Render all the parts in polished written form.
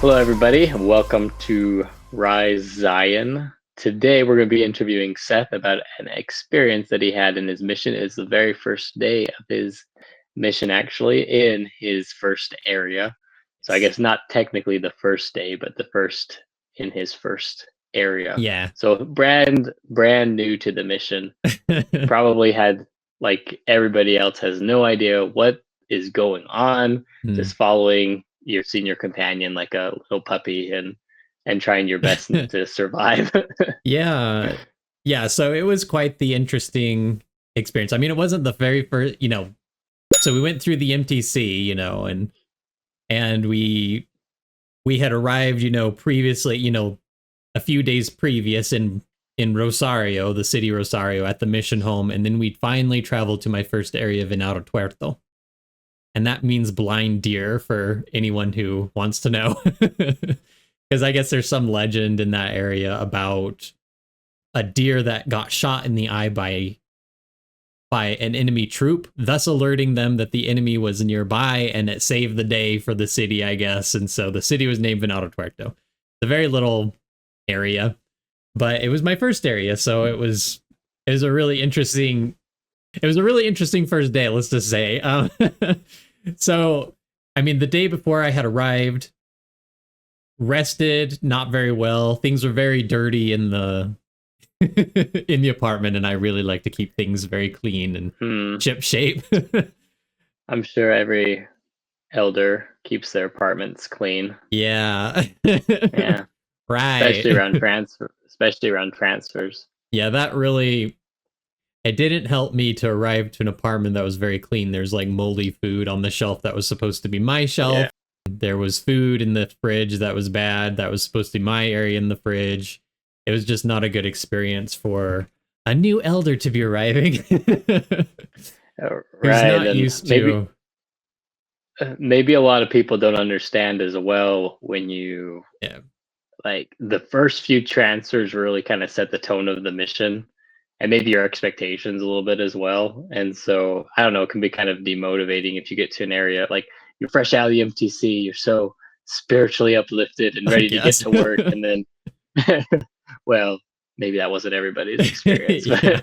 Hello, everybody, and welcome to Rise Zion. Today, we're going to be interviewing Seth about an experience that he had in his mission. It's the very first day of his mission, actually, in his first area. So, I guess not technically the first day, but the first in his first area. Yeah. So, brand new to the mission. Probably had, like everybody else, has no idea what is going on. Mm. Just following your senior companion like a little puppy and trying your best to survive. Yeah. Yeah. So it was quite the interesting experience. I mean, it wasn't the very first, so we went through the MTC, and we had arrived, previously, a few days previous in Rosario, the city Rosario, at the mission home, and then we'd finally traveled to my first area, Venado Tuerto. And that means blind deer for anyone who wants to know. Because I guess there's some legend in that area about a deer that got shot in the eye by an enemy troop, thus alerting them that the enemy was nearby, and it saved the day for the city, I guess. And so the city was named Venado Tuerto. It's a very little area, but it was my first area, so it was a really interesting first day, let's just say. So, I mean, the day before I had arrived, rested not very well. Things were very dirty in the in the apartment, and I really like to keep things very clean and ship shape. I'm sure every elder keeps their apartments clean. Yeah. Yeah. Right. Especially around transfers. Yeah, that really, it didn't help me to arrive to an apartment that was very clean. There's like moldy food on the shelf that was supposed to be my shelf. Yeah. There was food in the fridge that was bad. That was supposed to be my area in the fridge. It was just not a good experience for a new elder to be arriving. Who's not used to. Maybe a lot of people don't understand as well when you, like, the first few transfers really kind of set the tone of the mission, and maybe your expectations a little bit as well. And so, I don't know, it can be kind of demotivating if you get to an area like you're fresh out of the MTC, you're so spiritually uplifted and ready to get to work, and then well, maybe that wasn't everybody's experience. Yeah.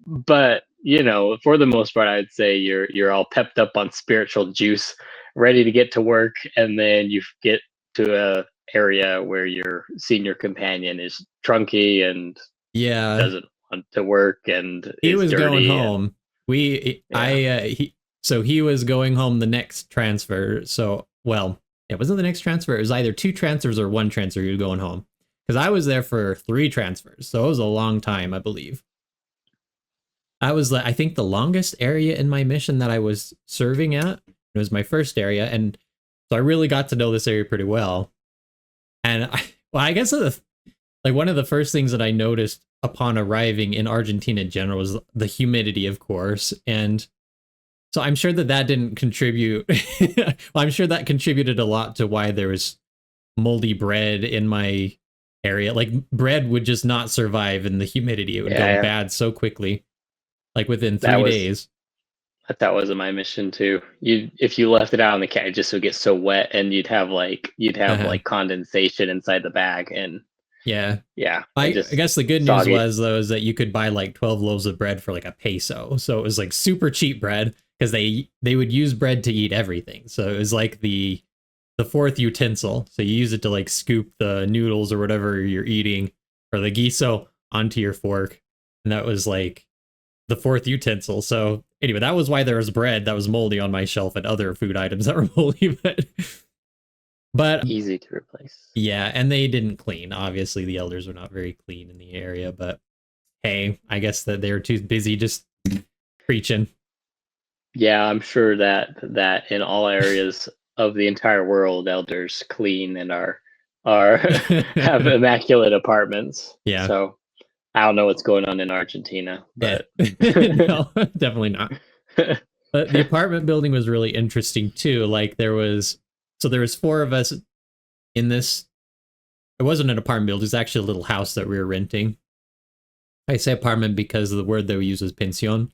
But for the most part, I'd say you're all pepped up on spiritual juice, ready to get to work, and then you get to a area where your senior companion is trunky and doesn't want to work, and he was dirty going home. He was going home the next transfer. So, well, it wasn't the next transfer. It was either 2 transfers or 1 transfer. He was going home because I was there for 3 transfers. So it was a long time, I believe. I was, I think, the longest area in my mission that I was serving at. It was my first area, and so I really got to know this area pretty well. And I guess one of the first things that I noticed upon arriving in Argentina in general was the humidity, of course. And so I'm sure that didn't contribute. Well, I'm sure that contributed a lot to why there was moldy bread in my area. Like, bread would just not survive in the humidity. It would go bad so quickly, like within 3 days. That was my mission too. If you left it out in the cat, it just would get so wet, and you'd have like condensation inside the bag, and I guess the good news was that you could buy like 12 loaves of bread for like a peso, so it was like super cheap bread, because they would use bread to eat everything. So it was like the 4th utensil. So you use it to like scoop the noodles or whatever you're eating, or the guiso, onto your fork, and that was like the 4th utensil. So anyway, that was why there was bread that was moldy on my shelf and other food items that were moldy, but easy to replace. Yeah, and they didn't clean. Obviously, the elders were not very clean in the area, but hey, I guess that they were too busy just preaching. Yeah, I'm sure that in all areas of the entire world, elders clean and are have immaculate apartments. Yeah. So I don't know what's going on in Argentina, but no, definitely not. But the apartment building was really interesting too. Like, there was 4 of us in this. It wasn't an apartment building. It was actually a little house that we were renting. I say apartment because the word that we use is pension.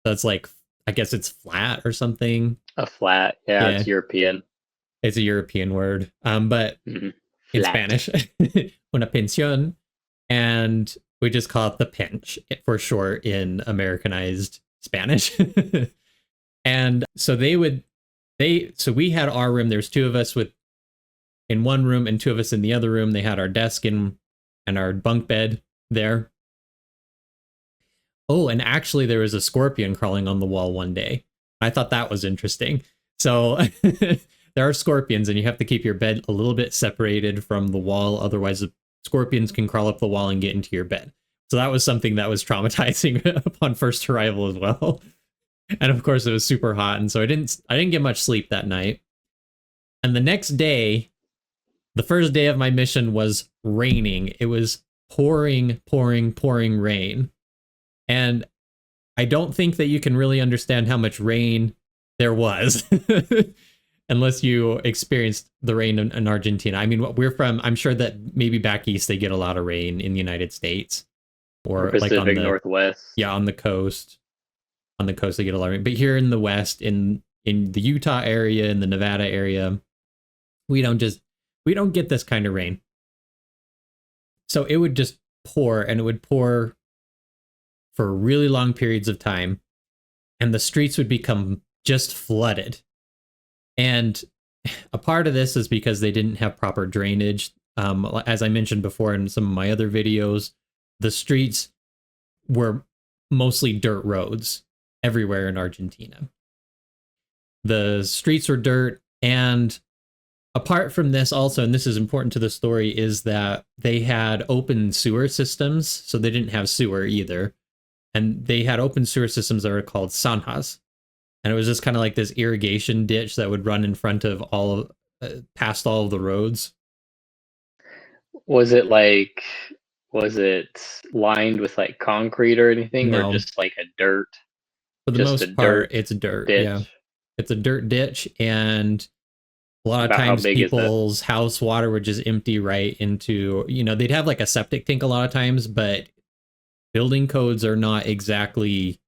That's like, I guess it's flat or something. A flat, yeah. It's European. It's a European word, but in Spanish, una pensión, and we just call it the pinch for short in Americanized Spanish. And so so we had our room. There's two of us in one room and two of us in the other room. They had our desk and our bunk bed there. Oh, and actually there was a scorpion crawling on the wall one day. I thought that was interesting. So there are scorpions, and you have to keep your bed a little bit separated from the wall. Otherwise, the scorpions can crawl up the wall and get into your bed. So that was something that was traumatizing upon first arrival as well. And of course, it was super hot, and so I didn't get much sleep that night. And the next day, the first day of my mission, was raining. It was pouring rain. And I don't think that you can really understand how much rain there was unless you experienced the rain in Argentina. I mean, we're from, I'm sure that maybe back east they get a lot of rain in the United States, or Pacific like on the Northwest. Yeah, on the coast. On the coast they get a lot of rain. But here in the West, in the Utah area, in the Nevada area, we don't get this kind of rain. So it would just pour, and it would pour for really long periods of time, and the streets would become just flooded. And a part of this is because they didn't have proper drainage. As I mentioned before in some of my other videos, the streets were mostly dirt roads everywhere in Argentina. The streets were dirt, and apart from this also, and this is important to the story, is that they had open sewer systems, so they didn't have sewer either. And they had open sewer systems that were called zanjas. And it was just kind of like this irrigation ditch that would run in front of past all of the roads. Was it lined with like concrete or anything? No. Or just like a dirt? For the most part, it's dirt. Ditch? Yeah. It's a dirt ditch, and a lot of times people's house water would just empty right into, they'd have like a septic tank a lot of times, but building codes are not exactly,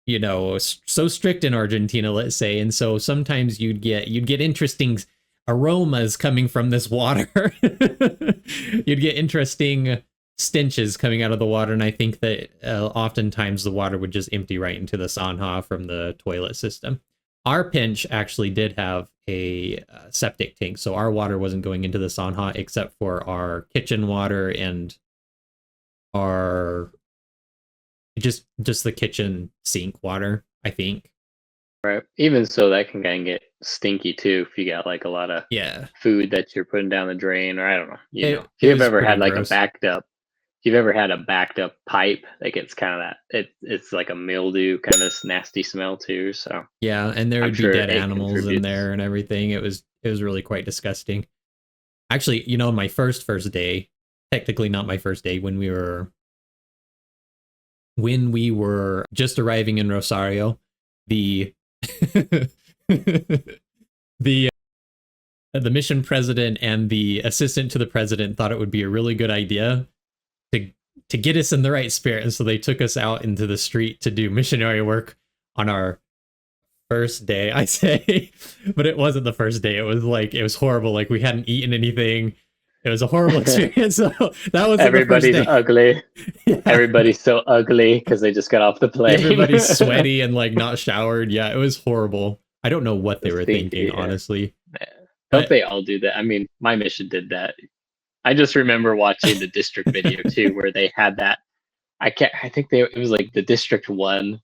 so strict in Argentina, let's say. And so sometimes you'd get interesting aromas coming from this water. You'd get interesting stenches coming out of the water. And I think that oftentimes the water would just empty right into the Sanja from the toilet system. Our pinch actually did have a septic tank, so our water wasn't going into the Sanja except for our kitchen water and our just the kitchen sink water, I think. Right. Even so, that can kind of get stinky too if you got like a lot of food that you're putting down the drain, or I don't know. If you've ever had like gross. If you've ever had a backed up pipe, like it's kind of that it's like a mildew kind of nasty smell too. So yeah, and there would be dead animals in there and everything. It was really quite disgusting. Actually, my first day, technically not my first day, when we were just arriving in Rosario, the the mission president and the assistant to the president thought it would be a really good idea to get us in the right spirit, and so they took us out into the street to do missionary work on our first day, I say. But it wasn't the first day. It was horrible. Like, we hadn't eaten anything. It was a horrible experience. So that was everybody's ugly. Yeah. Everybody's so ugly because they just got off the plane. Everybody's sweaty and like not showered. Yeah, it was horrible. I don't know what they were thinking, honestly. Don't they all do that? I mean, my mission did that. I just remember watching the district video too, where they had that. I think it was like the District 1,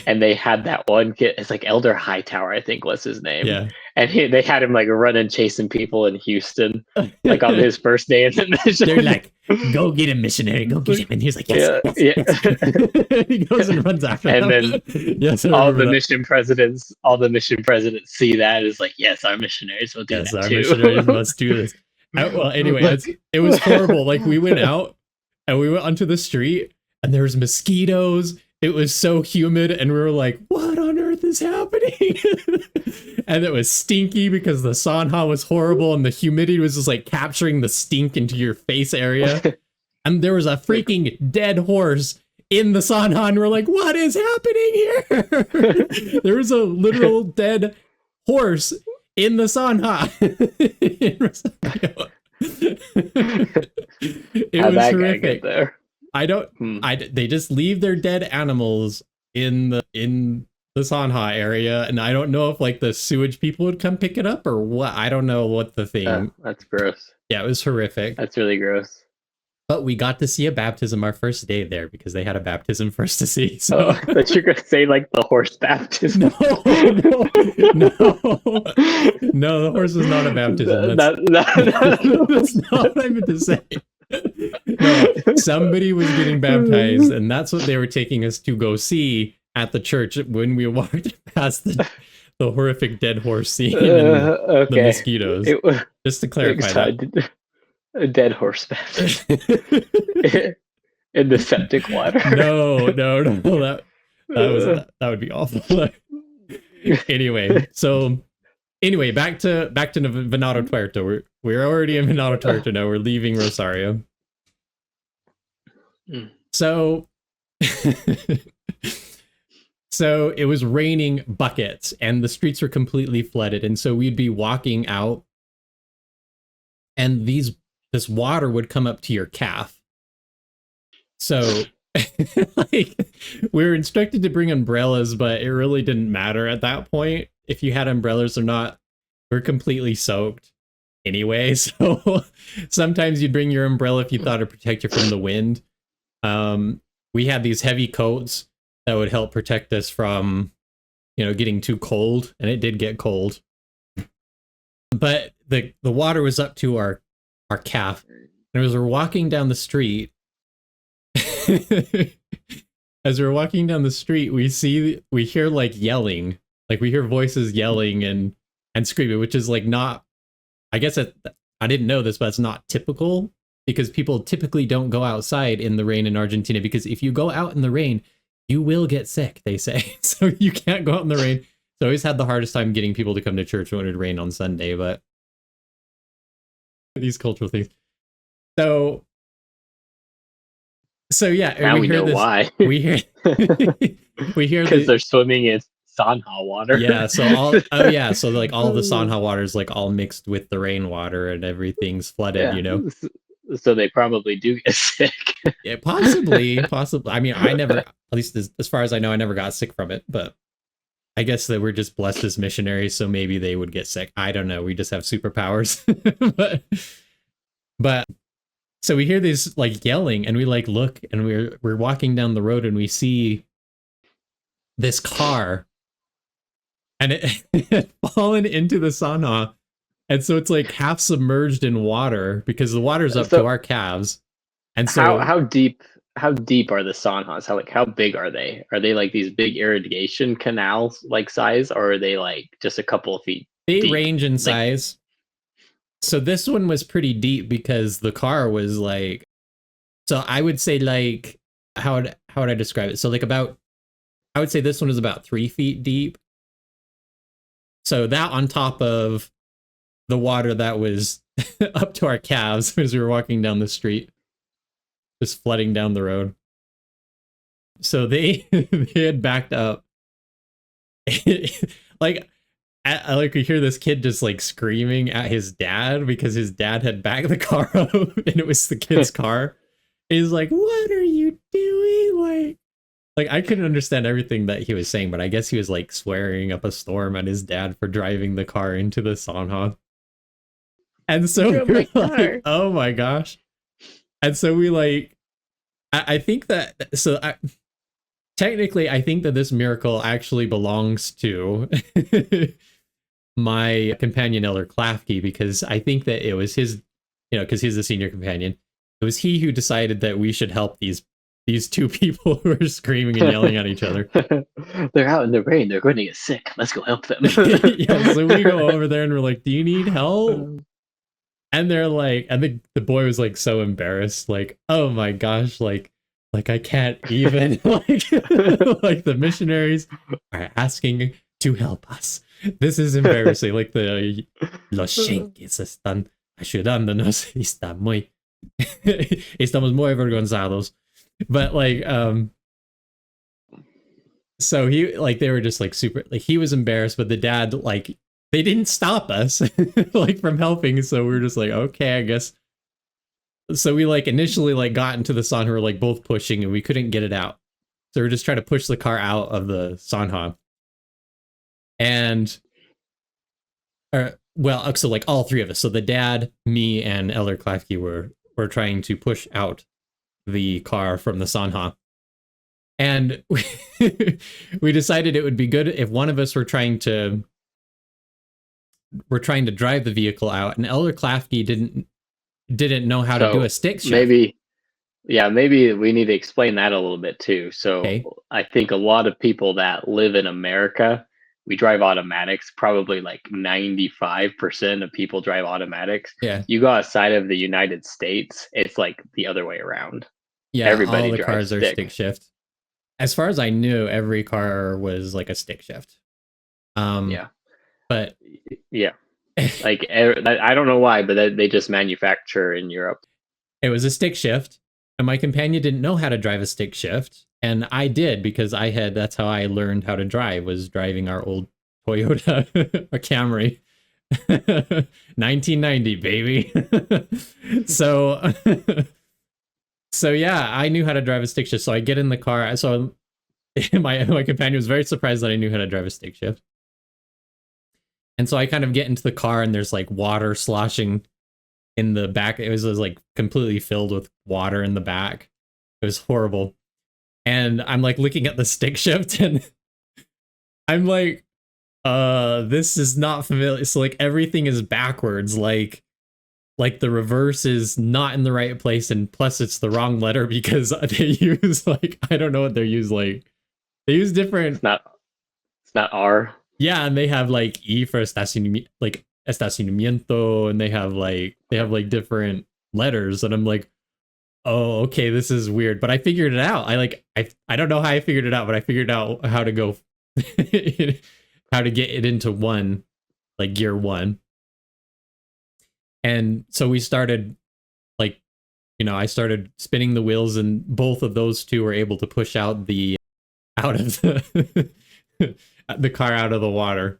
and they had that one kid. It's like Elder Hightower, I think was his name. Yeah. And they had him like running, chasing people in Houston, like on his first day in the mission. They're like, "Go get him, missionary! Go get him!" And he's like, "Yes, yes." He goes and runs after and them. Then all the mission presidents see that as like, "Yes, our missionaries will do that our too. Missionaries must do this." Well, anyway, it was horrible. Like, we went out and we went onto the street, and there was mosquitoes. It was so humid, and we were like, "What on earth is happening?" And it was stinky because the Sanja was horrible, and the humidity was just like capturing the stink into your face area. And there was a freaking dead horse in the Sanja, and we're like, "What is happening here?" There was a literal dead horse in the Sanja. In Rosario. It How'd was that guy horrific. get there? They just leave their dead animals in the Sanja area, and I don't know if like the sewage people would come pick it up or what. I don't know what the thing. That's gross. Yeah, it was horrific. That's really gross. But we got to see a baptism our first day there because they had a baptism for us to see. So I thought you were gonna say like the horse baptism. No, the horse is not a baptism. That's not what I meant to say. No, somebody was getting baptized, and that's what they were taking us to go see at the church when we walked past the horrific dead horse scene and the mosquitoes. Just to clarify that. A dead horse baptism in the septic water. No, that would be awful. Anyway, back to Venado Tuerto. We're already in Venado Tuerto now. We're leaving Rosario. So it was raining buckets and the streets were completely flooded, and so we'd be walking out and this water would come up to your calf. So like we were instructed to bring umbrellas, but it really didn't matter at that point if you had umbrellas or not. We're completely soaked anyway, so sometimes you'd bring your umbrella if you thought it'd protect you from the wind. We had these heavy coats that would help protect us from, getting too cold, and it did get cold. But the water was up to our calf, and as we're walking down the street, we hear like yelling, like we hear voices yelling and screaming, which is like not, I guess I didn't know this, but it's not typical because people typically don't go outside in the rain in Argentina, because if you go out in the rain, you will get sick, they say. So you can't go out in the rain. So I always had the hardest time getting people to come to church when it would rain on Sunday, but these cultural things. So yeah, now we know why. We hear because they're swimming in Sanja water. Yeah, so so like all the Sanja water is like all mixed with the rainwater and everything's flooded, So they probably do get sick. Yeah, possibly. I mean, I never, at least as far as I know, I never got sick from it, but I guess that we're just blessed as missionaries, so maybe they would get sick. I don't know. We just have superpowers. but so we hear this like yelling, and we like look, and we're walking down the road, and we see this car, and it had fallen into the Sanja. And so it's like half submerged in water because the water's up to our calves. And so how deep are the Sanjas? How big are they? Are they like these big irrigation canals like size, or are they like just a couple of feet deep? They range in size. So this one was pretty deep because the car was like, so I would say like, how would I describe it? So like I would say this one is about 3 feet deep. So that on top of the water that was up to our calves as we were walking down the street, just flooding down the road. So they had backed up. Like I could hear this kid just like screaming at his dad because his dad had backed the car up and it was the kid's car. He's like, "What are you doing?" Like I couldn't understand everything that he was saying, but I guess he was like swearing up a storm at his dad for driving the car into the Sanja. And so we're like, oh my gosh. And so we like, I think that, technically I think that this miracle actually belongs to my companion Elder Klafke, because I think that it was his, because he's the senior companion. It was he who decided that we should help these two people who are screaming and yelling at each other. They're out in the rain. They're going to get sick. Let's go help them. Yeah, so we go over there and we're like, "Do you need help?" And they're like, and the boy was like so embarrassed, like, "Oh my gosh, like I can't even." like the missionaries are asking to help us. This is embarrassing. Like los shenques están ayudándonos. Estamos muy avergonzados. But like, so he like they were just like super, like he was embarrassed, but the dad like they didn't stop us like from helping. So we were just like, okay, I guess. So we like initially like got into the Sanha, we were like both pushing and we couldn't get it out. So we're just trying to push the car out of the Sanha. And well, so like all three of us. So the dad, me, and Elder Klafke were trying to push out the car from the Sanha. And we decided it would be good if one of us were trying to drive the vehicle out, and Elder Klafke didn't know how to do a stick shift. Maybe we need to explain that a little bit too. So okay. I think a lot of people that live in America, we drive automatics. Probably like 95% of people drive automatics. Yeah. You go outside of the United States, it's like the other way around. Yeah, everybody all the cars are stick shift. As far as I knew, every car was like a stick shift. Yeah. But yeah, like I don't know why, but they just manufacture in Europe. It was a stick shift, and my companion didn't know how to drive a stick shift, and I did because that's how I learned how to drive, was driving our old Toyota, a Camry, 1990 baby. So yeah, I knew how to drive a stick shift. So I get in the car. So my companion was very surprised that I knew how to drive a stick shift. And so I kind of get into the car and there's like water sloshing in the back. It was like completely filled with water in the back. It was horrible. And I'm like looking at the stick shift and I'm like, this is not familiar. So like everything is backwards. Like the reverse is not in the right place, and plus it's the wrong letter because they use like, I don't know what they use, like they use different. It's not R. Yeah, and they have like E for estacionamiento, and they have like different letters, and I'm like, oh, okay, this is weird. But I figured it out. I don't know how I figured it out, but I figured out how to go how to get it into one, like gear one. And so we started, like, I started spinning the wheels, and both of those two were able to push out the car out of the water.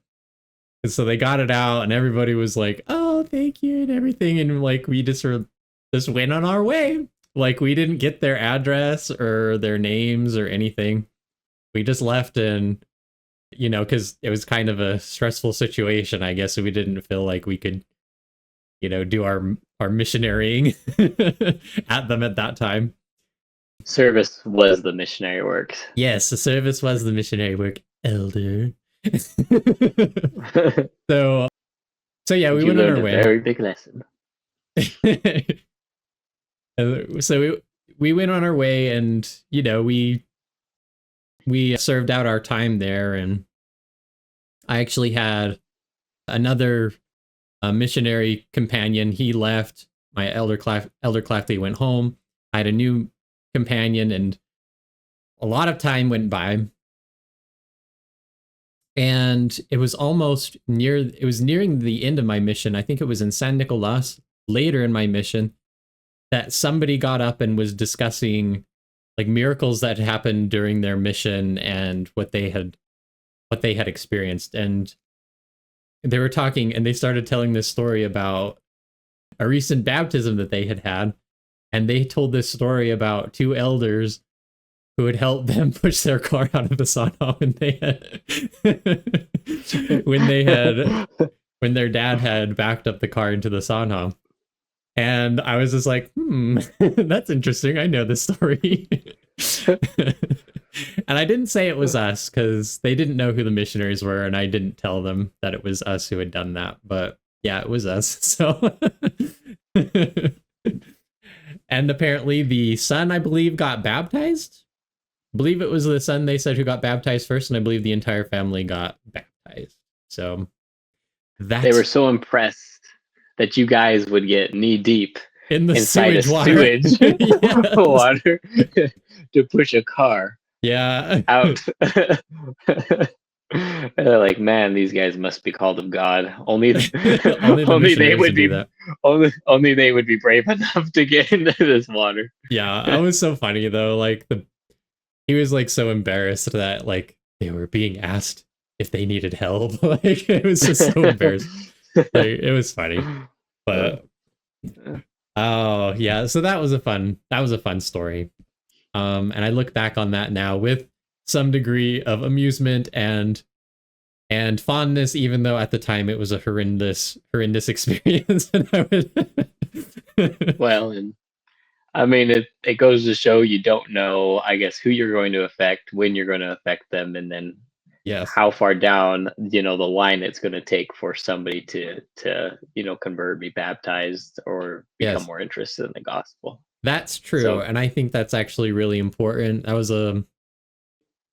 And so they got it out, and everybody was like, "Oh, thank you," and everything. And like we just went on our way. Like we didn't get their address or their names or anything. We just left, and because it was kind of a stressful situation, I guess, so we didn't feel like we could do our missionarying at them at that time. Service was the missionary work. Yes, the service was the missionary work, Elder. so yeah, we went on our way. A very big lesson. So we went on our way, and we served out our time there, and I actually had another missionary companion. He left. My Elder Clafley went home. I had a new companion, and a lot of time went by. And it was nearing the end of my mission. I think it was in San Nicolas, later in my mission, that somebody got up and was discussing like miracles that happened during their mission and what they had experienced. And they were talking, and they started telling this story about a recent baptism that they had. And they told this story about two elders who had helped them push their car out of the sauna when their dad had backed up the car into the sauna. And I was just like, that's interesting. I know this story. And I didn't say it was us because they didn't know who the missionaries were, and I didn't tell them that it was us who had done that. But yeah, it was us. So, and apparently the son, I believe, got baptized. I believe it was the son, they said, who got baptized first, and I believe the entire family got baptized. So they were so impressed that you guys would get knee deep in the inside sewage water to push a car. Yeah. Out. They're like, man, these guys must be called of God. Only they would be that. Only they would be brave enough to get into this water. Yeah, it was so funny though. Like he was like so embarrassed that like they were being asked if they needed help. Like it was just so embarrassing. Like it was funny. But oh yeah, so that was a fun story. And I look back on that now with some degree of amusement and fondness, even though at the time it was a horrendous experience. And I would Well, and I mean, it goes to show you don't know, I guess, who you're going to affect, when you're going to affect them, and then yes, how far down, the line it's going to take for somebody to convert, be baptized, or become yes, more interested in the gospel. that's true, So and I think that's actually really important. That was a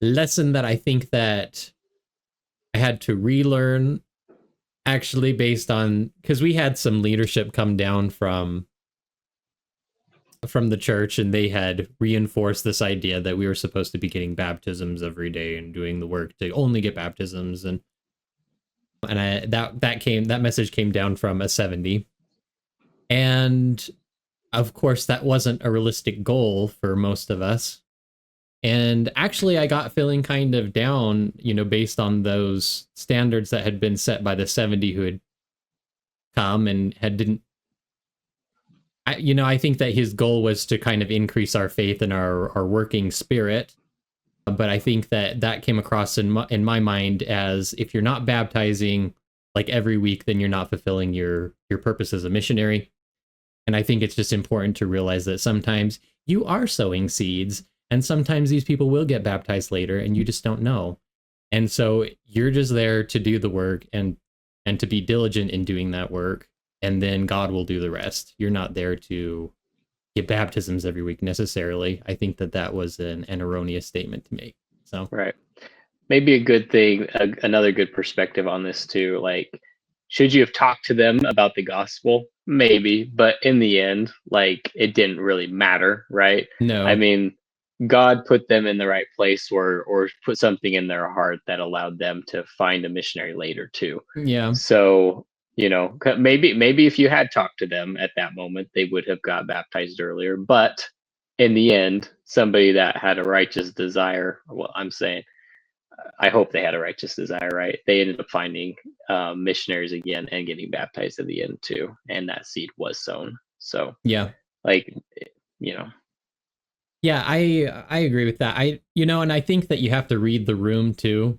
lesson that I think that I had to relearn, actually, based on, because we had some leadership come down from the church, and they had reinforced this idea that we were supposed to be getting baptisms every day and doing the work to only get baptisms. And I that message came down from a 70. And of course that wasn't a realistic goal for most of us. And actually I got feeling kind of down, based on those standards that had been set by the 70 who had come and didn't. I think that his goal was to kind of increase our faith and our working spirit. But I think that came across in my mind as, if you're not baptizing like every week, then you're not fulfilling your purpose as a missionary. And I think it's just important to realize that sometimes you are sowing seeds, and sometimes these people will get baptized later and you just don't know. And so you're just there to do the work and to be diligent in doing that work, and then God will do the rest. You're not there to get baptisms every week necessarily. I think that was an erroneous statement to make. So right, maybe a good thing, another good perspective on this too. Like, should you have talked to them about the gospel? Maybe, but in the end, like, it didn't really matter, right? I no, mean, God put them in the right place, or put something in their heart that allowed them to find a missionary later too. yeah, So, maybe if you had talked to them at that moment, they would have got baptized earlier. But in the end, somebody that had a righteous desire, well, I'm saying, I hope they had a righteous desire, right? They ended up finding missionaries again and getting baptized at the end too, and that seed was sown. So, yeah, like, you know, yeah. I agree with that. And I think that you have to read the room too,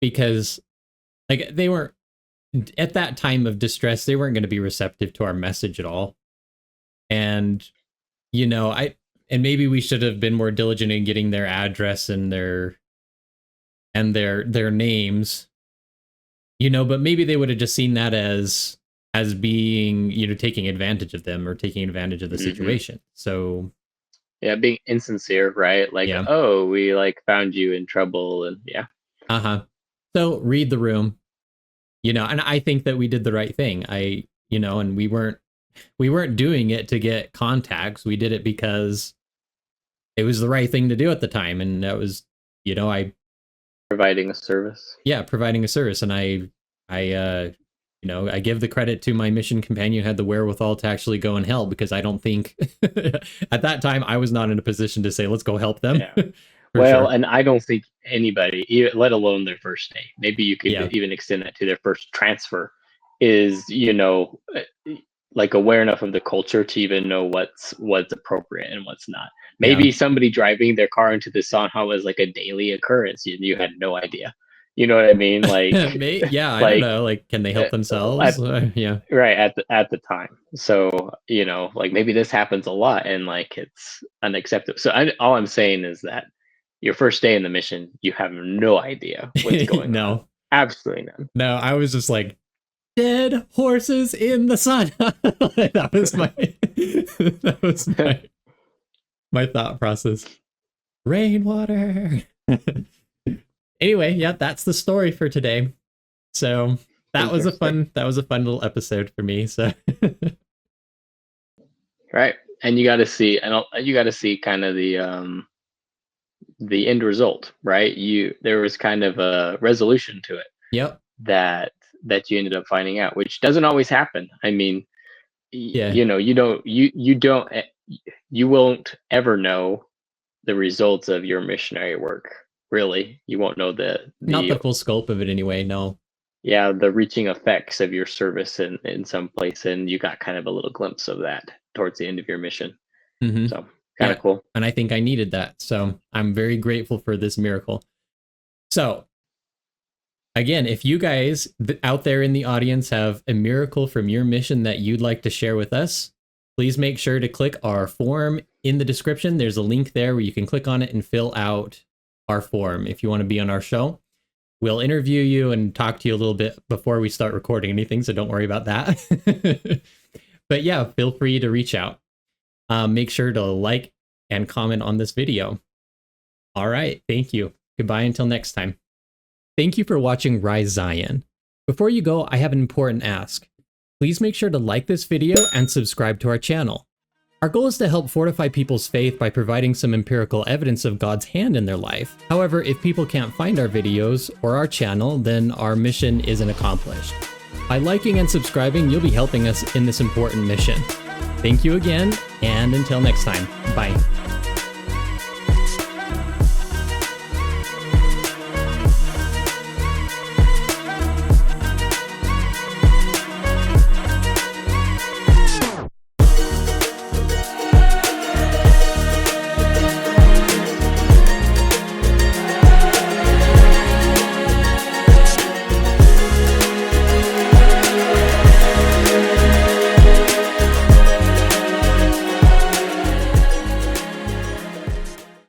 because like they weren't, at that time of distress, they weren't going to be receptive to our message at all. And and maybe we should have been more diligent in getting their address and their names, but maybe they would have just seen that as being, taking advantage of them or taking advantage of the situation. So yeah, being insincere, right? Like, yeah, oh, we like found you in trouble, and yeah. So read the room, and I think that we did the right thing. And we weren't doing it to get contacts. We did it because it was the right thing to do at the time, and that was, I Providing a service. yeah, providing a service. And I give the credit to my mission companion who had the wherewithal to actually go and help, because I don't think at that time I was not in a position to say, let's go help them. Yeah. Well, sure. And I don't think anybody, let alone their first day, maybe you could even extend that to their first transfer, is, like, aware enough of the culture to even know what's appropriate and what's not. Maybe somebody driving their car into the Sanja was like a daily occurrance. You had no idea. You know what I mean? Like, yeah, I don't know. Like, can they help themselves? Yeah. Right, at the time. So, like, maybe this happens a lot and like it's unacceptable. So all I'm saying is that your first day in the mission, you have no idea what's going on. Absolutely none. No, I was just like, dead horses in the sun. That was my thought process. Rainwater. Anyway, yeah, that's the story for today. So that was a fun little episode for me. So right, and you got to see kind of the end result, right? There was kind of a resolution to it. Yep. That you ended up finding out, which doesn't always happen. I mean, you won't ever know the results of your missionary work really. You won't know Not the full scope of it anyway, no. Yeah, the reaching effects of your service in some place, and you got kind of a little glimpse of that towards the end of your mission. Mm-hmm. So kind of cool. And I think I needed that. So I'm very grateful for this miracle. So again, if you guys out there in the audience have a miracle from your mission that you'd like to share with us, please make sure to click our form in the description. There's a link there where you can click on it and fill out our form if you want to be on our show. We'll interview you and talk to you a little bit before we start recording anything, so don't worry about that. But yeah, feel free to reach out. Make sure to like and comment on this video. All right, thank you. Goodbye until next time. Thank you for watching Rise Zion. Before you go, I have an important ask. Please make sure to like this video and subscribe to our channel. Our goal is to help fortify people's faith by providing some empirical evidence of God's hand in their life. However, if people can't find our videos or our channel, then our mission isn't accomplished. By liking and subscribing, you'll be helping us in this important mission. Thank you again, and until next time, bye.